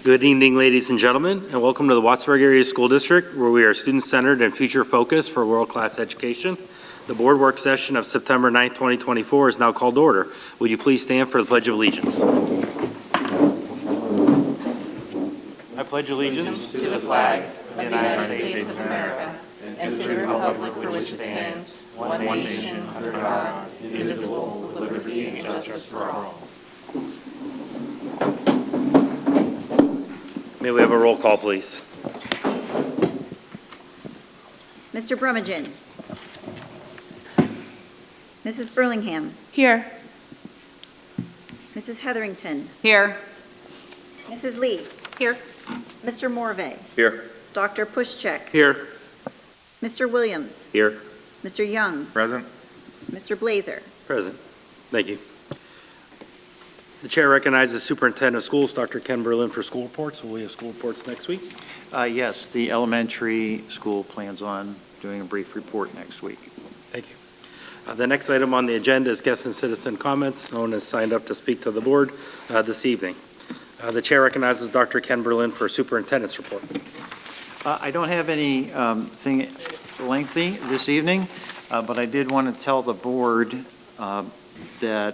Good evening, ladies and gentlemen, and welcome to the Wattsburg Area School District, where we are student-centered and future-focused for world-class education. The board work session of September 9th, 2024 is now called to order. Would you please stand for the Pledge of Allegiance? I pledge allegiance to the flag of the United States of America and to the republic for which it stands, one nation, under God, indivisible, with liberty and justice for all. May we have a roll call, please? Mr. Brummagem. Mrs. Burlingham. Here. Mrs. Hetherington. Here. Mrs. Lee. Here. Mr. Morvay. Here. Dr. Pushchek. Here. Mr. Williams. Here. Mr. Young. Present. Mr. Blazer. Present. Thank you. The chair recognizes Superintendent of Schools, Dr. Ken Berlin, for school reports. Will we have school reports next week? Yes, the elementary school plans on doing a brief report next week. Thank you. The next item on the agenda is guest and citizen comments. No one has signed up to speak to the board this evening. The chair recognizes Dr. Ken Berlin for superintendent's report. I don't have anything lengthy this evening, but I did want to tell the board that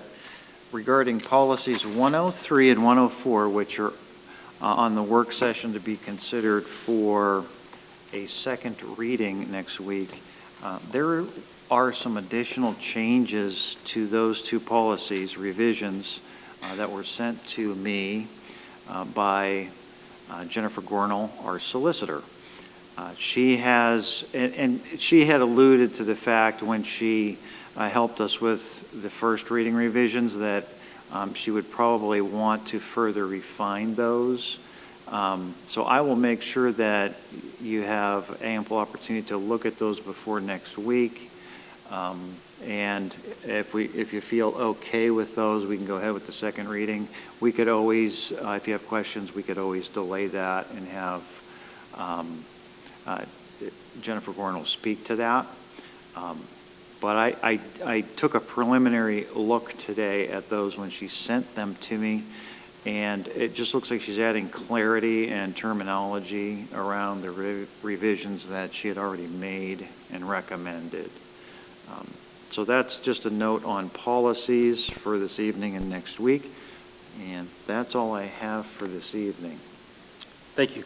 regarding policies 103 and 104, which are on the work session to be considered for a second reading next week, there are some additional changes to those two policies, revisions, that were sent to me by Jennifer Gornall, our solicitor. She has, and she had alluded to the fact when she helped us with the first reading revisions that she would probably want to further refine those. So I will make sure that you have ample opportunity to look at those before next week. And if you feel okay with those, we can go ahead with the second reading. We could always, if you have questions, we could always delay that and have Jennifer Gornall speak to that. But I took a preliminary look today at those when she sent them to me, and it just looks like she's adding clarity and terminology around the revisions that she had already made and recommended. So that's just a note on policies for this evening and next week, and that's all I have for this evening. Thank you.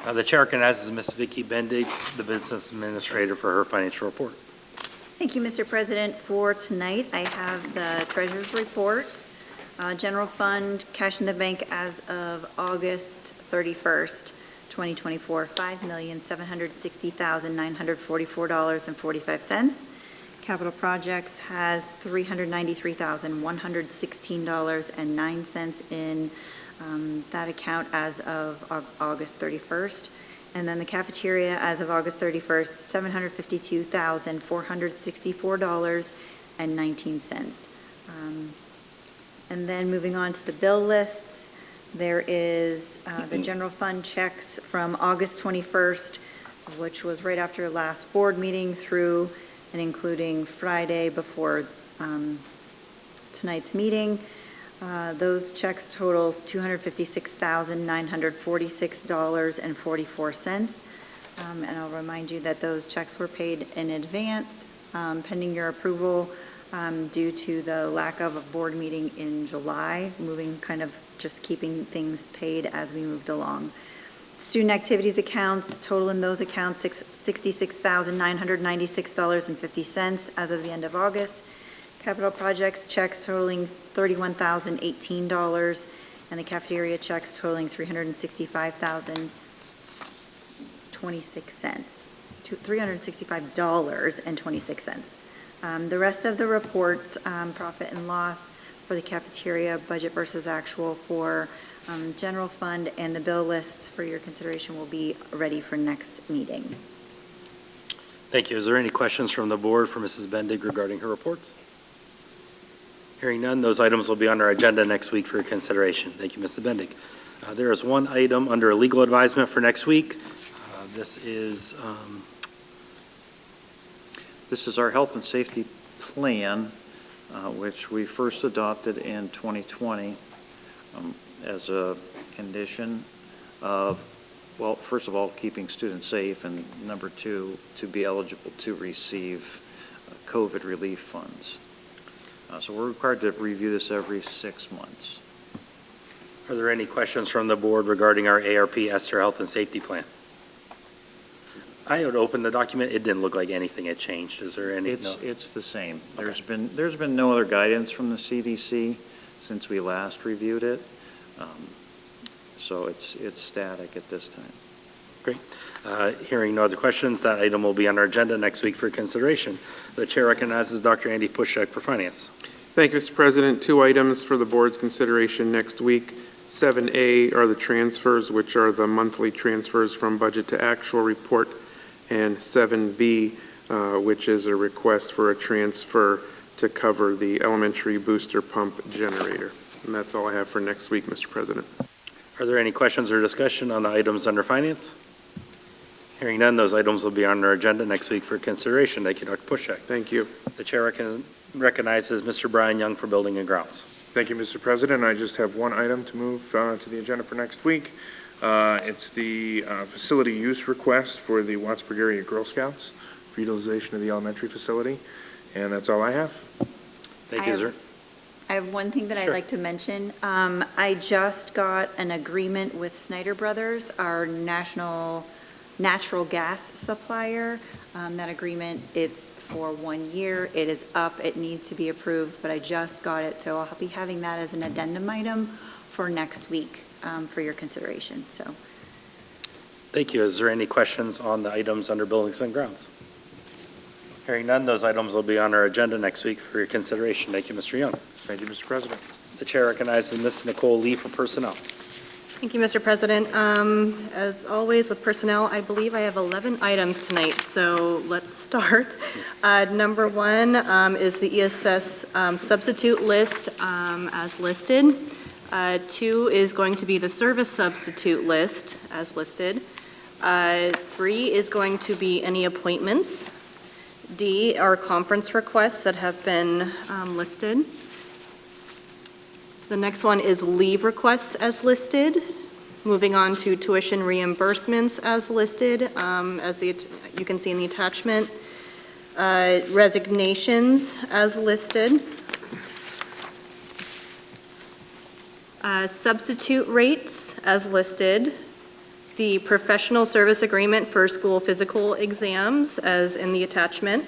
The chair recognizes Ms. Vicki Bendig, the business administrator, for her financial report. Thank you, Mr. President. For tonight, I have the treasurer's reports. General fund, cash in the bank as of August 31st, 2024, $5,760,944.45. Capital projects has $393,116.09 in that account as of August 31st. And then the cafeteria as of August 31st, $752,464.19. And then moving on to the bill lists, there is the general fund checks from August 21st, which was right after last board meeting through and including Friday before tonight's meeting. Those checks total $256,946.44. And I'll remind you that those checks were paid in advance, pending your approval due to the lack of a board meeting in July, kind of just keeping things paid as we moved along. Student activities accounts, total in those accounts, $66,996.50 as of the end of August. Capital projects checks totaling $31,018, and the cafeteria checks totaling $365.26. The rest of the reports, profit and loss for the cafeteria, budget versus actual for general fund, and the bill lists for your consideration will be ready for next meeting. Thank you. Is there any questions from the board for Mrs. Bendig regarding her reports? Hearing none, those items will be on our agenda next week for your consideration. Thank you, Mrs. Bendig. There is one item under legal advisement for next week. This is our health and safety plan, which we first adopted in 2020 as a condition of, well, first of all, keeping students safe, and number two, to be eligible to receive COVID relief funds. So we're required to review this every 6 months. Are there any questions from the board regarding our ARP ESSER Health and Safety Plan? I had opened the document. It didn't look like anything had changed. Is there any? No? It's the same. Okay. There's been no other guidance from the CDC since we last reviewed it. So it's static at this time. Great. Hearing no other questions, that item will be on our agenda next week for consideration. The chair recognizes Dr. Andy Pushek for finance. Thank you, Mr. President. 2 items for the board's consideration next week. 7A are the transfers, which are the monthly transfers from budget to actual report, and 7B, which is a request for a transfer to cover the elementary booster pump generator. And that's all I have for next week, Mr. President. Are there any questions or discussion on the items under finance? Hearing none, those items will be on our agenda next week for consideration. Thank you, Dr. Pushek. Thank you. The chair recognizes Mr. Brian Young for Building and Grounds. Thank you, Mr. President. I just have one item to move to the agenda for next week. It's the facility use request for the Wattsburg Area Girl Scouts for utilization of the elementary facility, and that's all I have. Thank you, sir. I have one thing that I'd Sure. like to mention. I just got an agreement with Snyder Brothers, our national natural gas supplier. That agreement, it's for 1 year. It is up. It needs to be approved, but I just got it, so I'll be having that as an addendum item for next week for your consideration. So, Thank you. Is there any questions on the items under Buildings and Grounds? Hearing none, those items will be on our agenda next week for your consideration. Thank you, Mr. Young. Thank you, Mr. President. The chair recognizes Ms. Nicole Lee for Personnel. Thank you, Mr. President. As always with personnel, I believe I have 11 items tonight, so let's start. Number 1 is the ESS substitute list as listed. 2 is going to be the service substitute list as listed. 3 is going to be any appointments. D are conference requests that have been listed. The next one is leave requests as listed. Moving on to tuition reimbursements as listed, you can see in the attachment. Resignations as listed. Substitute rates as listed. The professional service agreement for school physical exams as in the attachment.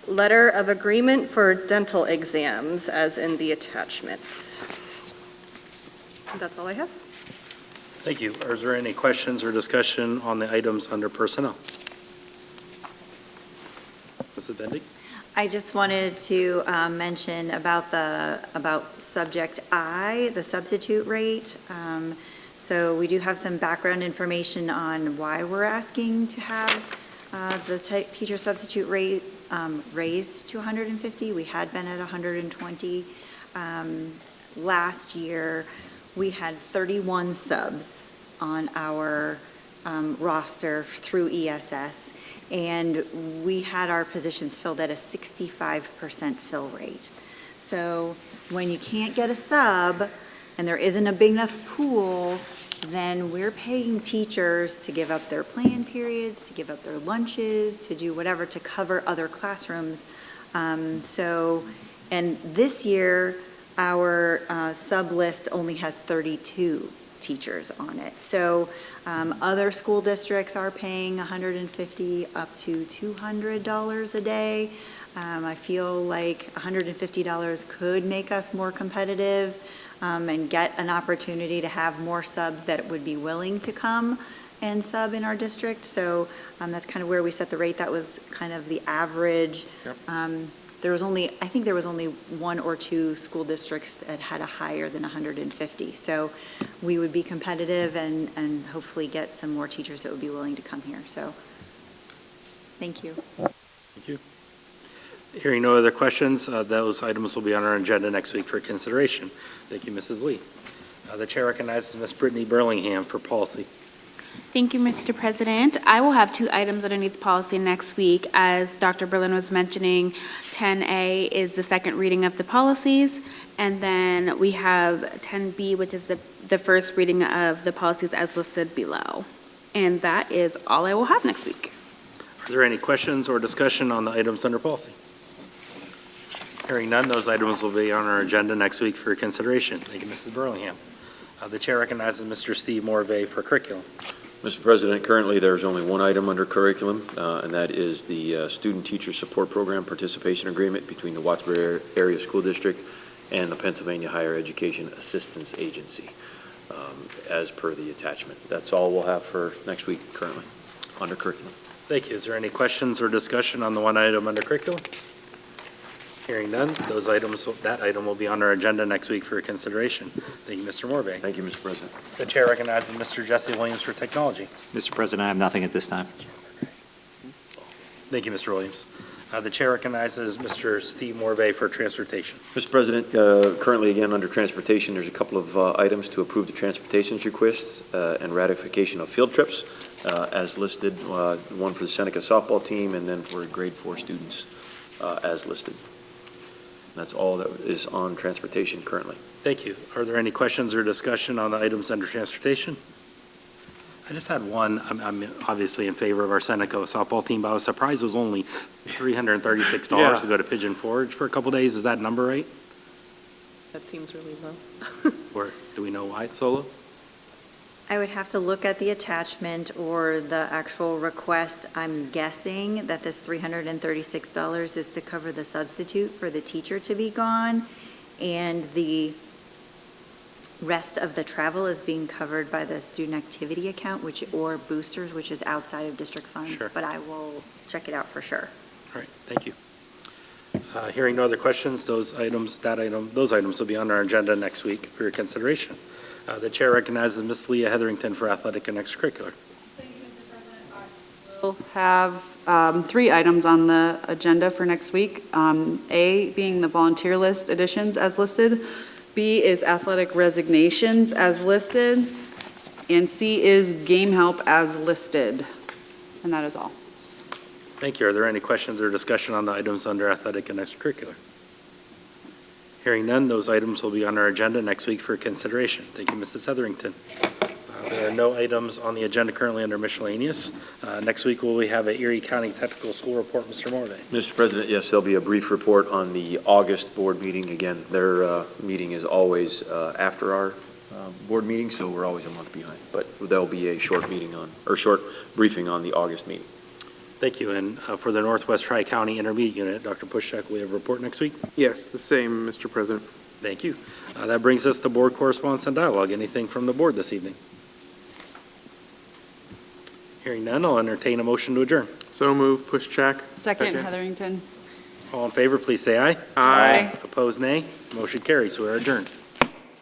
Letter of agreement for dental exams as in the attachments. That's all I have. Thank you. Is there any questions or discussion on the items under Personnel? Mrs. Bendig? I just wanted to mention about subject I, the substitute rate. So we do have some background information on why we're asking to have the teacher substitute rate raised to 150. We had been at 120. Last year, we had 31 subs on our roster through ESS, and we had our positions filled at a 65% fill rate. So when you can't get a sub and there isn't a big enough pool, then we're paying teachers to give up their plan periods, to give up their lunches, to do whatever to cover other classrooms. And this year, our sub list only has 32 teachers on it. So other school districts are paying $150 up to $200 a day. I feel like $150 could make us more competitive and get an opportunity to have more subs that would be willing to come and sub in our district. So that's kind of where we set the rate. That was kind of the average. Yep. I think there was only 1 or 2 school districts that had a higher than 150. So we would be competitive and hopefully get some more teachers that would be willing to come here. So thank you. Thank you. Hearing no other questions, those items will be on our agenda next week for consideration. Thank you, Mrs. Lee. The chair recognizes Ms. Brittany Burlingham for policy. Thank you, Mr. President. I will have 2 items underneath policy next week. As Dr. Berlin was mentioning, 10A is the second reading of the policies, and then we have 10B, which is the first reading of the policies as listed below. And that is all I will have next week. Are there any questions or discussion on the items under policy? Hearing none, those items will be on our agenda next week for consideration. Thank you, Mrs. Burlingham. The chair recognizes Mr. Steve Morvay for curriculum. Mr. President, currently there's only one item under curriculum, and that is the Student Teacher Support Program Participation Agreement between the Wattsburg Area School District and the Pennsylvania Higher Education Assistance Agency, as per the attachment. That's all we'll have for next week currently under curriculum. Thank you. Is there any questions or discussion on the one item under curriculum? Hearing none, that item will be on our agenda next week for consideration. Thank you, Mr. Morvay. Thank you, Mr. President. The chair recognizes Mr. Jesse Williams for technology. Mr. President, I have nothing at this time. Thank you, Mr. Williams. The chair recognizes Mr. Steve Morvay for transportation. Mr. President, currently again under transportation, there's a couple of items to approve the transportation requests and ratification of field trips as listed, one for the Seneca softball team and then for grade 4 students as listed. That's all that is on transportation currently. Thank you. Are there any questions or discussion on the items under transportation? I just had one. I'm obviously in favor of our Seneca softball team, but I was surprised it was only $336 Yeah. to go to Pigeon Forge for a couple days. Is that number right? That seems really low. Or do we know why it's so low? I would have to look at the attachment or the actual request. I'm guessing that this $336 is to cover the substitute for the teacher to be gone, and the rest of the travel is being covered by the student activity account, or boosters, which is outside of district funds. Sure. But I will check it out for sure. All right, thank you. Hearing no other questions, those items will be on our agenda next week for your consideration. The chair recognizes Ms. Leah Hetherington for athletic and extracurricular. Thank you, Mr. President. We'll have 3 items on the agenda for next week. A being the volunteer list additions as listed. B is athletic resignations as listed. And C is game help as listed. And that is all. Thank you. Are there any questions or discussion on the items under athletic and extracurricular? Hearing none, those items will be on our agenda next week for consideration. Thank you, Mrs. Hetherington. There are no items on the agenda currently under miscellaneous. Next week, will we have a Erie County Technical School report, Mr. Morvay? Mr. President, yes, there'll be a brief report on the August board meeting. Again, their meeting is always after our board meeting, so we're always a month behind. But there'll be a short briefing on the August meeting. Thank you. And for the Northwest Tri-County Intermediate Unit, Dr. Pushek, we have a report next week? Yes, the same, Mr. President. Thank you. That brings us to board correspondence and dialogue. Anything from the board this evening? Hearing none, I'll entertain a motion to adjourn. So move, Pushchak. Second, Second. Hetherington. All in favor, please say aye. Aye. Opposed, nay. Motion carries. We are adjourned.